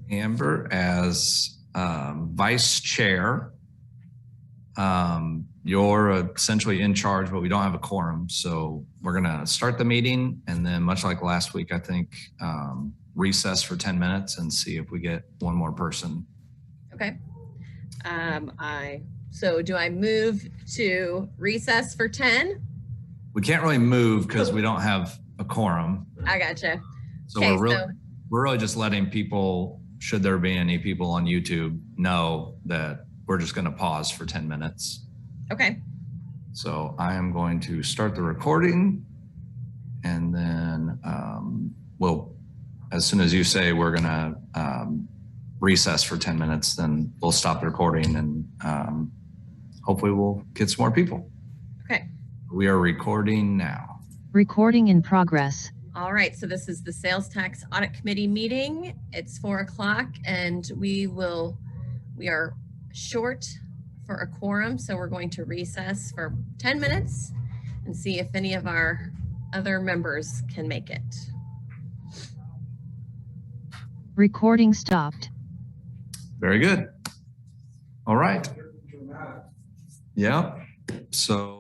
Amber as vice chair. You're essentially in charge, but we don't have a quorum. So we're going to start the meeting and then, much like last week, I think, recess for 10 minutes and see if we get one more person. Okay. So do I move to recess for 10? We can't really move because we don't have a quorum. I gotcha. So we're really just letting people, should there be any people on YouTube, know that we're just going to pause for 10 minutes. Okay. So I am going to start the recording, and then as soon as you say we're going to recess for 10 minutes, then we'll stop the recording, and hopefully we'll get some more people. Okay. We are recording now. Recording in progress. All right, so this is the Sales Tax Audit Committee meeting. It's 4 o'clock, and we are short for a quorum, so we're going to recess for 10 minutes and see if any of our other members can make it. Recording stopped. Very good. All right. Yeah. So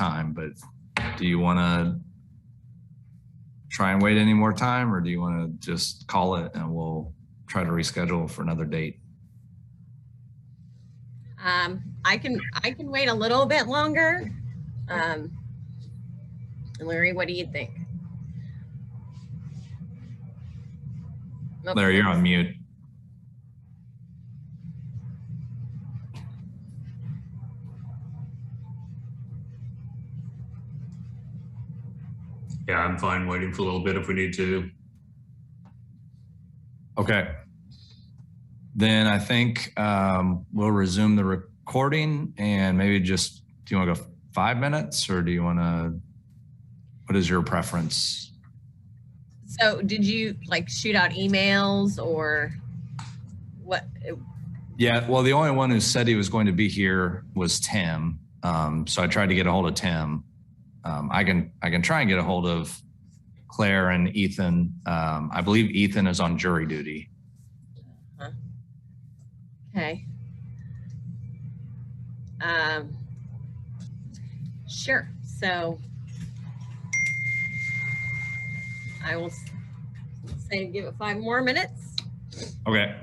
time, but do you want to try and wait any more time, or do you want to just call it and we'll try to reschedule for another date? I can wait a little bit longer. Larry, what do you think? Larry, you're on mute. Yeah, I'm fine waiting for a little bit if we need to. Okay. Then I think we'll resume the recording, and maybe just, do you want to go 5 minutes, or do you want to, what is your preference? So did you like shoot out emails or what? Yeah, well, the only one who said he was going to be here was Tim. So I tried to get a hold of Tim. I can try and get a hold of Claire and Ethan. I believe Ethan is on jury duty. Okay. Sure. So I will say give it 5 more minutes. Okay.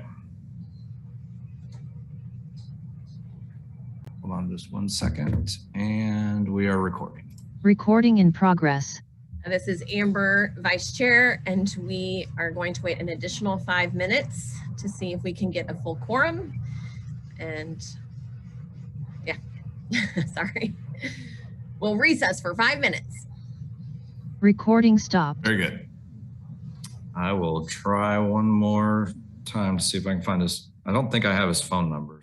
Hold on just 1 second, and we are recording. Recording in progress. This is Amber, Vice Chair, and we are going to wait an additional 5 minutes to see if we can get a full quorum. And yeah, sorry. We'll recess for 5 minutes. Recording stopped. Very good. I will try one more time to see if I can find his, I don't think I have his phone number.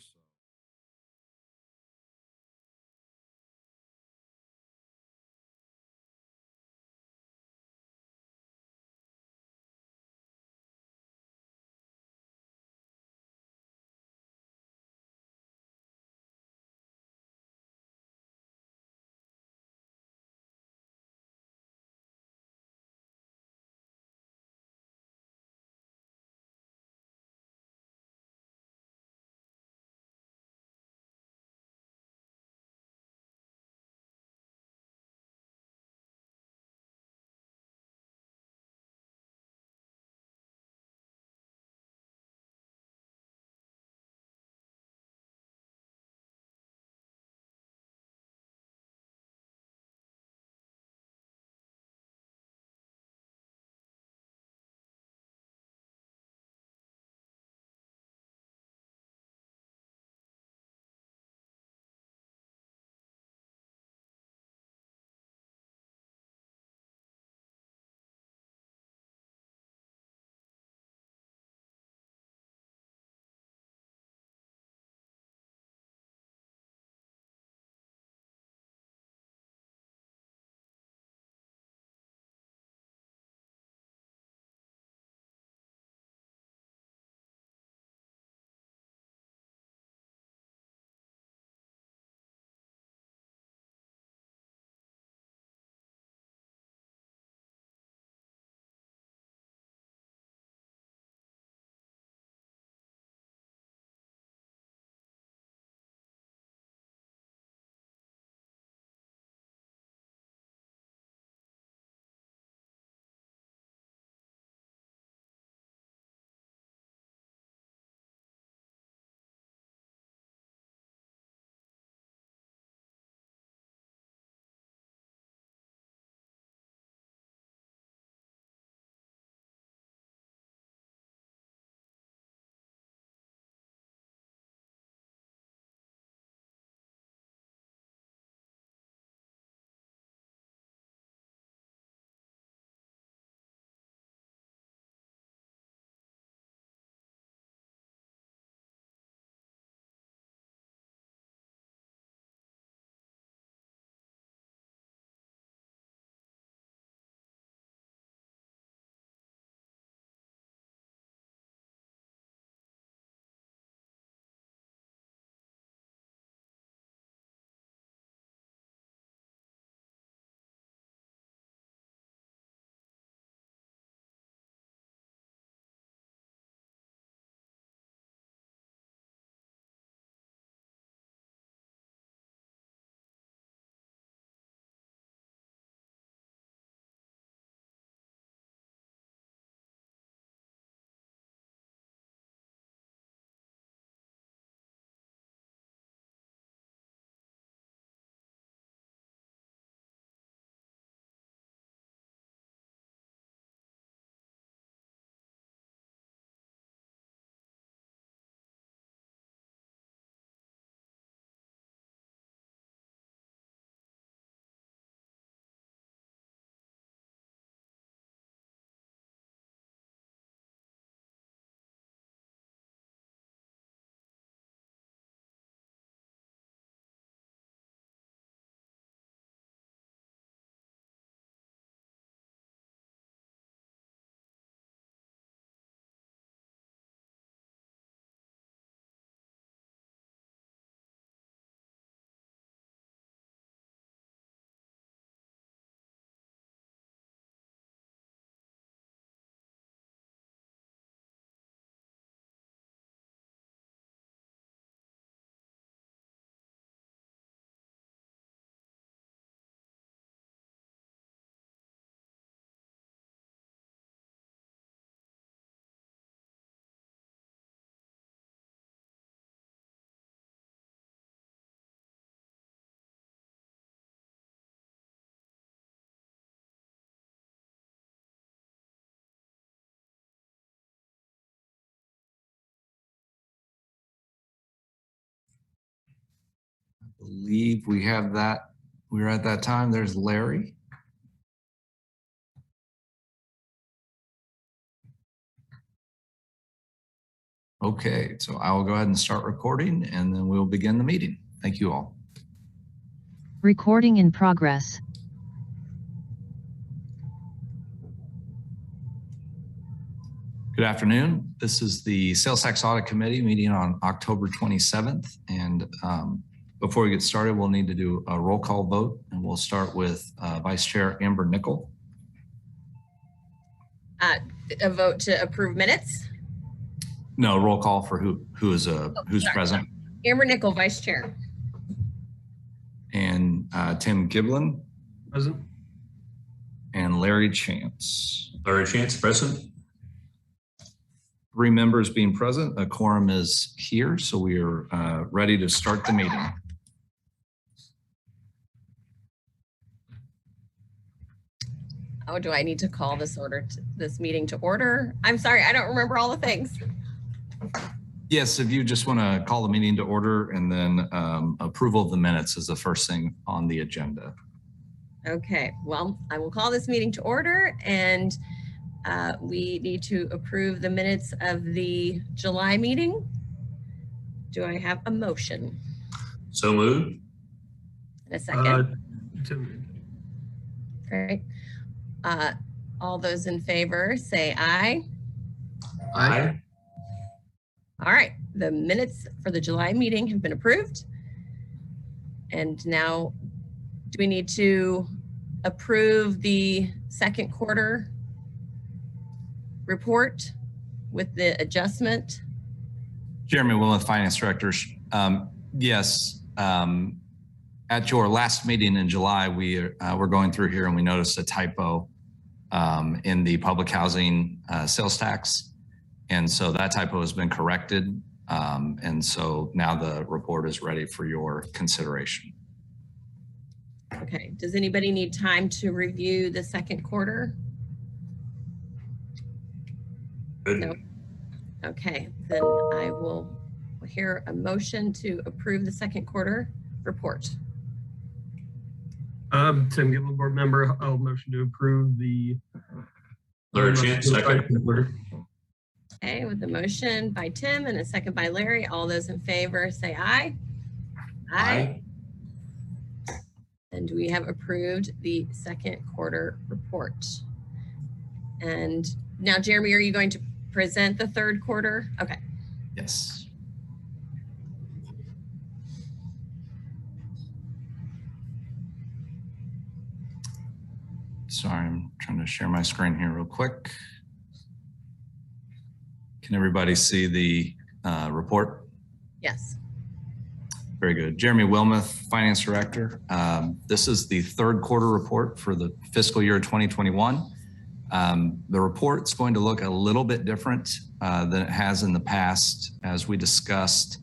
believe we have that. We're at that time. There's Larry. Okay, so I will go ahead and start recording and then we'll begin the meeting. Thank you all. Recording in progress. Good afternoon. This is the Sales Tax Audit Committee meeting on October 27th. And before we get started, we'll need to do a roll call vote. And we'll start with Vice Chair Amber Nickel. A vote to approve minutes. No, roll call for who's Sorry. present. Amber Nickel, Vice Chair. And Tim Giblin. Present. And Larry Chance. Larry Chance, present. 3 members being present. A quorum is here, so we are ready to start the meeting. Oh, do I need to call this meeting to order? I'm sorry, I don't remember all the things. Yes, if you just want to call the meeting to order, and then approval of the minutes is the first thing on the agenda. Okay, well, I will call this meeting to order, and we need to approve the minutes of the July meeting. Do I have a motion? So moved. In a second. Tim. Great. All those in favor say aye. Aye. All right, the minutes for the July meeting have been approved. And now, do we need to approve the second quarter report with the adjustment? Jeremy Wilmoth, Finance Director. Yes, at your last meeting in July, we were going through here and we noticed a typo in the public housing sales tax. And so that typo has been corrected. And so now the report is ready for your consideration. Okay, does anybody need time to review the second quarter? Good. No. Okay, then I will hear a motion to approve the second quarter report. Tim Giblin, board member. I'll motion to approve the Larry Chance, second. Okay, with the motion by Tim and a second by Larry, all those in favor say aye. Aye. And we have approved the second quarter report. And now, Jeremy, are you going to present the third quarter? Okay. Yes. Sorry, I'm trying to share my screen here real quick. Can everybody see the report? Yes. Very good. Jeremy Wilmoth, Finance Director. This is the third quarter report for the fiscal year 2021. The report's going to look a little bit different than it has in the past. As we discussed,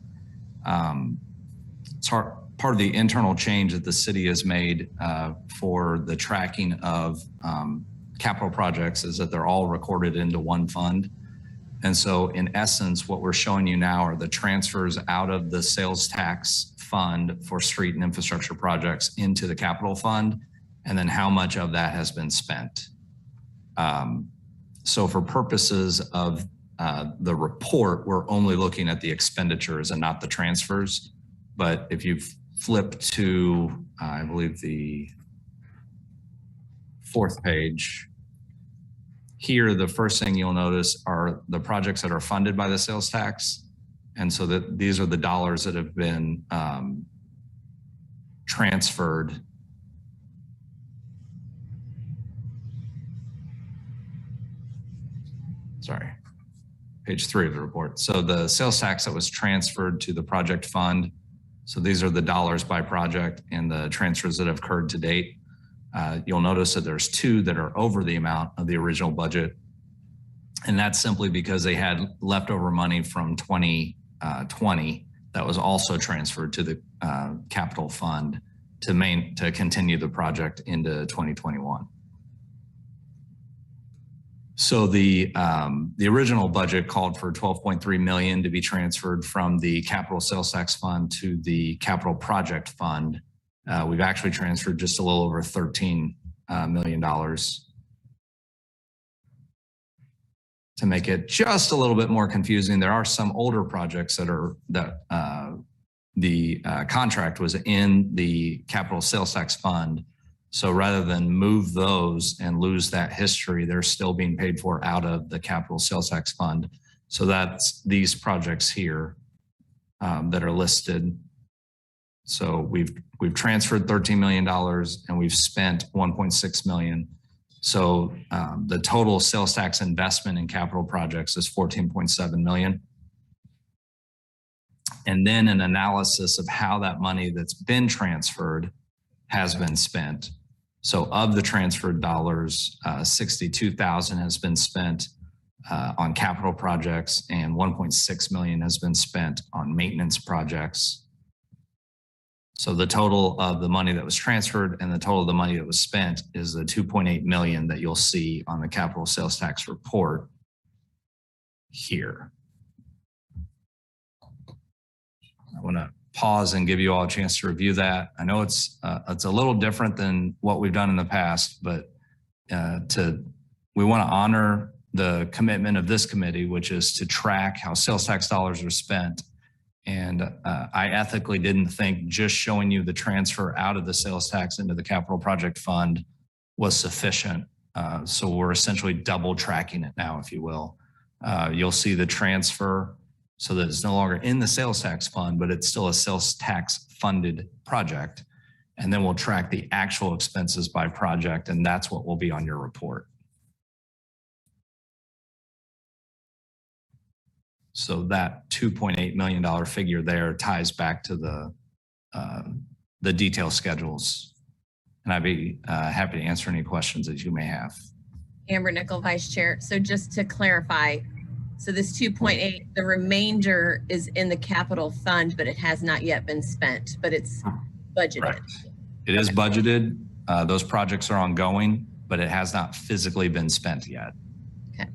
it's part of the internal change that the city has made for the tracking of capital projects is that they're all recorded into one fund. And so in essence, what we're showing you now are the transfers out of the sales tax fund for street and infrastructure projects into the capital fund, and then how much of that has been spent. So for purposes of the report, we're only looking at the expenditures and not the transfers. But if you flip to, I believe, the 4th page, here, the first thing you'll notice are the projects that are funded by the sales tax. And so that these are the dollars that have been transferred. Sorry, page 3 of the report. So the sales tax that was transferred to the project fund. So these are the dollars by project and the transfers that have occurred to date. You'll notice that there's 2 that are over the amount of the original budget. And that's simply because they had leftover money from 2020 that was also transferred to the capital fund to continue the project into 2021. So the original budget called for 12.3 million to be transferred from the capital sales tax fund to the capital project fund. We've actually transferred just a little over $13 million. To make it just a little bit more confusing, there are some older projects that the contract was in the capital sales tax fund. So rather than move those and lose that history, they're still being paid for out of the capital sales tax fund. So that's these projects here that are listed. So we've transferred $13 million and we've spent 1.6 million. So the total sales tax investment in capital projects is 14.7 million. And then an analysis of how that money that's been transferred has been spent. So of the transferred dollars, 62,000 has been spent on capital projects and 1.6 million has been spent on maintenance projects. So the total of the money that was transferred and the total of the money that was spent is the 2.8 million that you'll see on the capital sales tax report here. I want to pause and give you all a chance to review that. I know it's a little different than what we've done in the past, but we want to honor the commitment of this committee, which is to track how sales tax dollars are spent. And I ethically didn't think just showing you the transfer out of the sales tax into the capital project fund was sufficient. So we're essentially double tracking it now, if you will. You'll see the transfer so that it's no longer in the sales tax fund, but it's still a sales tax funded project. And then we'll track the actual expenses by project, and that's what will be on your report. So that $2.8 million figure there ties back to the detail schedules. And I'd be happy to answer any questions that you may have. Amber Nickel, Vice Chair. So just to clarify, so this 2.8, the remainder is in the capital fund, but it has not yet been spent, but it's budgeted. Right. It is budgeted. Those projects are ongoing, but it has not physically been spent yet. Okay.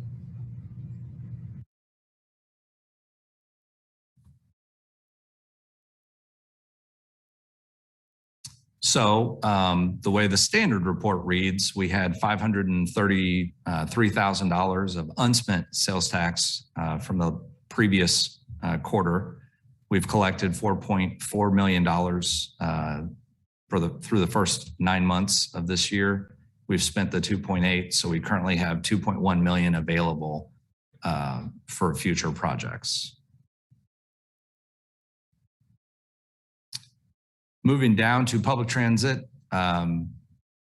So the way the standard report reads, we had $533,000 of unspent sales tax from the previous quarter. We've collected $4.4 million through the first 9 months of this year. We've spent the 2.8, so we currently have 2.1 million available for future projects. Moving down to public transit,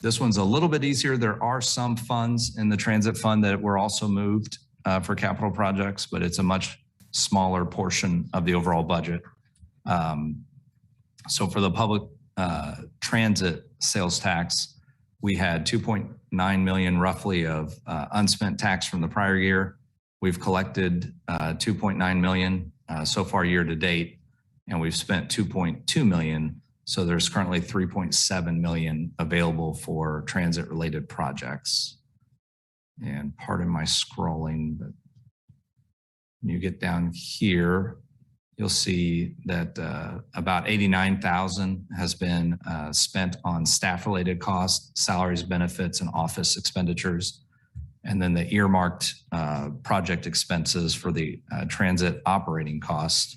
this one's a little bit easier. There are some funds in the transit fund that were also moved for capital projects, but it's a much smaller portion of the overall budget. So for the public transit sales tax, we had 2.9 million roughly of unspent tax from the prior year. We've collected 2.9 million so far year to date, and we've spent 2.2 million. So there's currently 3.7 million available for transit related projects. And pardon my scrolling, but when you get down here, you'll see that about 89,000 has been spent on staff related costs, salaries, benefits, and office expenditures. And then the earmarked project expenses for the transit operating costs,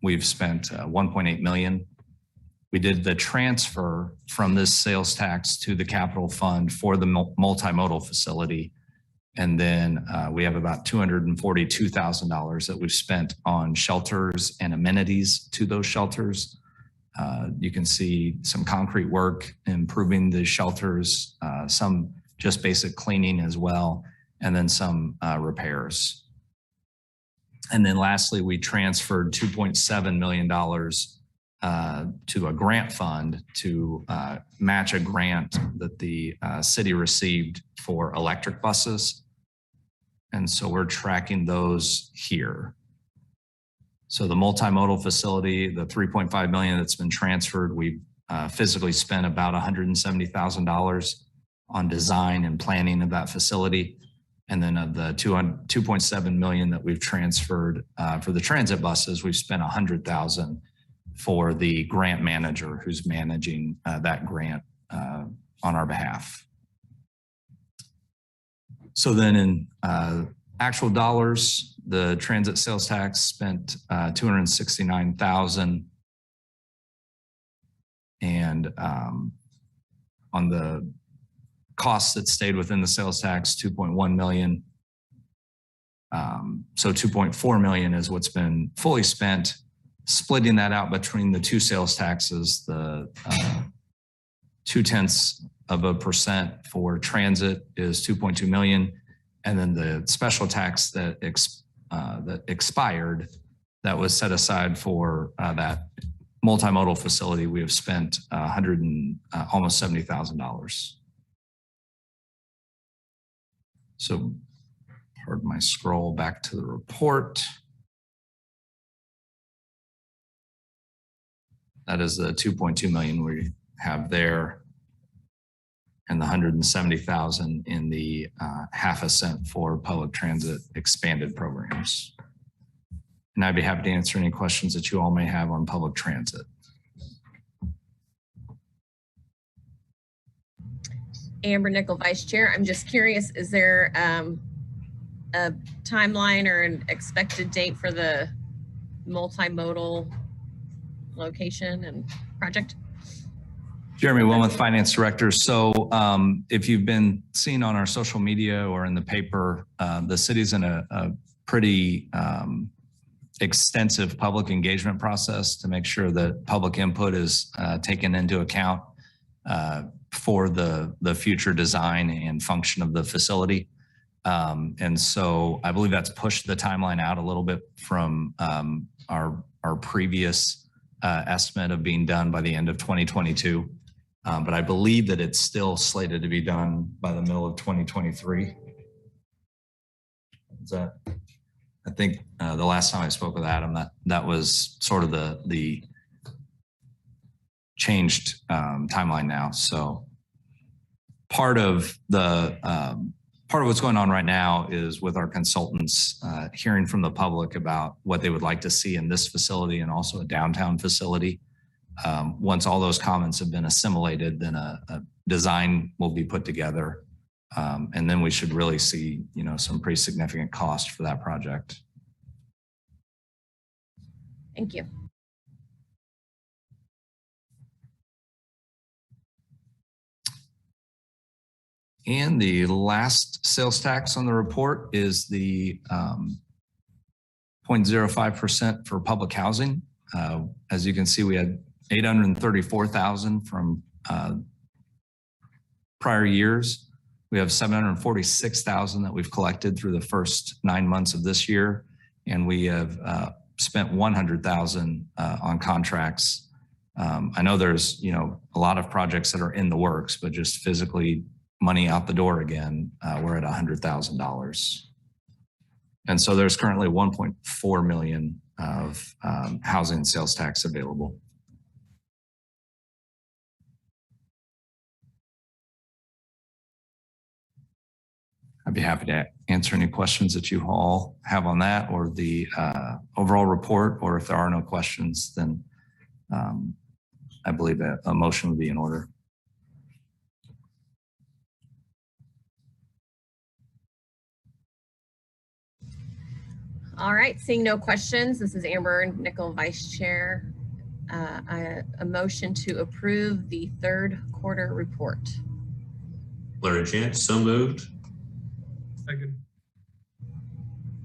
we've spent 1.8 million. We did the transfer from this sales tax to the capital fund for the multimodal facility. And then we have about $242,000 that we've spent on shelters and amenities to those shelters. You can see some concrete work, improving the shelters, some just basic cleaning as well, and then some repairs. And then lastly, we transferred $2.7 million to a grant fund to match a grant that the city received for electric buses. And so we're tracking those here. So the multimodal facility, the 3.5 million that's been transferred, we've physically spent about $170,000 on design and planning of that facility. And then of the 2.7 million that we've transferred for the transit buses, we've spent 100,000 for the grant manager who's managing that grant on our behalf. So then in actual dollars, the transit sales tax spent 269,000. And on the costs that stayed within the sales tax, 2.1 million. So 2.4 million is what's been fully spent. Splitting that out between the two sales taxes, the 0.2% for transit is 2.2 million, and then the special tax that expired, that was set aside for that multimodal facility, we have spent almost $70,000. So, pardon my scroll back to the report. That is the 2.2 million we have there, and the 170,000 in the half a cent for public transit expanded programs. And I'd be happy to answer any questions that you all may have on public transit. Amber Nickel, Vice Chair. I'm just curious, is there a timeline or an expected date for the multimodal location and project? Jeremy Wilmoth, Finance Director. So if you've been seen on our social media or in the paper, the city's in a pretty extensive public engagement process to make sure that public input is taken into account for the future design and function of the facility. And so I believe that's pushed the timeline out a little bit from our previous estimate of being done by the end of 2022. But I believe that it's still slated to be done by the middle of 2023. Is that? I think the last time I spoke with Adam, that was sort of the changed timeline now. So part of what's going on right now is with our consultants hearing from the public about what they would like to see in this facility and also a downtown facility. Once all those comments have been assimilated, then a design will be put together. And then we should really see, some pretty significant cost for that project. Thank you. And the last sales tax on the report is the 0.05% for public housing. As you can see, we had 834,000 from prior years. We have 746,000 that we've collected through the first 9 months of this year, and we have spent 100,000 on contracts. I know there's a lot of projects that are in the works, but just physically money out the door again, we're at $100,000. And so there's currently 1.4 million of housing sales tax available. I'd be happy to answer any questions that you all have on that or the overall report, or if there are no questions, then I believe that a motion would be in order. All right, seeing no questions, this is Amber Nickel, Vice Chair. A motion to approve the third quarter report. Larry Chance, so moved. Second.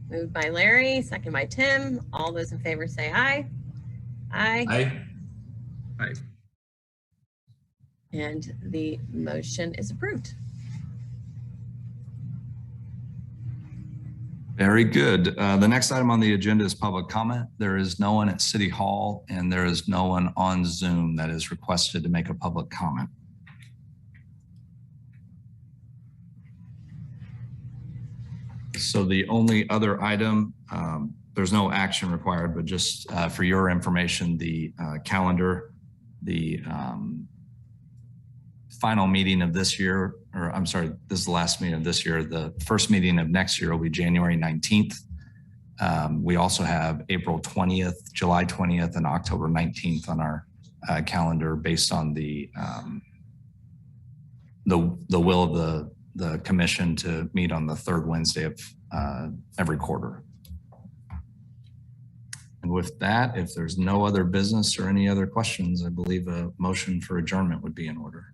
Moved by Larry, second by Tim. All those in favor say aye. Aye. Aye. Aye. And the motion is approved. Very good. The next item on the agenda is public comment. There is no one at City Hall and there is no one on Zoom that is requested to make a public comment. So the only other item, there's no action required, but just for your information, the calendar, the final meeting of this year, or I'm sorry, this is the last meeting of this year. The first meeting of next year will be January 19th. We also have April 20th, July 20th, and October 19th on our calendar based on the will of the commission to meet on the third Wednesday of every quarter. And with that, if there's no other business or any other questions, I believe a motion for adjournment would be in order.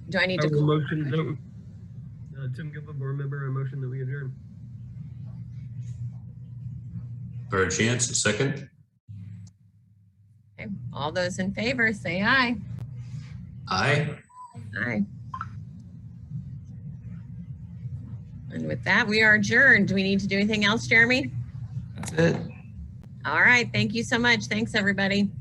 Do I need I to? will motion that Tim Gilpin, board member, a motion that we adjourn. Larry Chance, a second. Okay. All those in favor, say aye. Aye. Aye. And with that, we are adjourned. Do we need to do anything else, Jeremy? That's it. All right. Thank you so much. Thanks, everybody.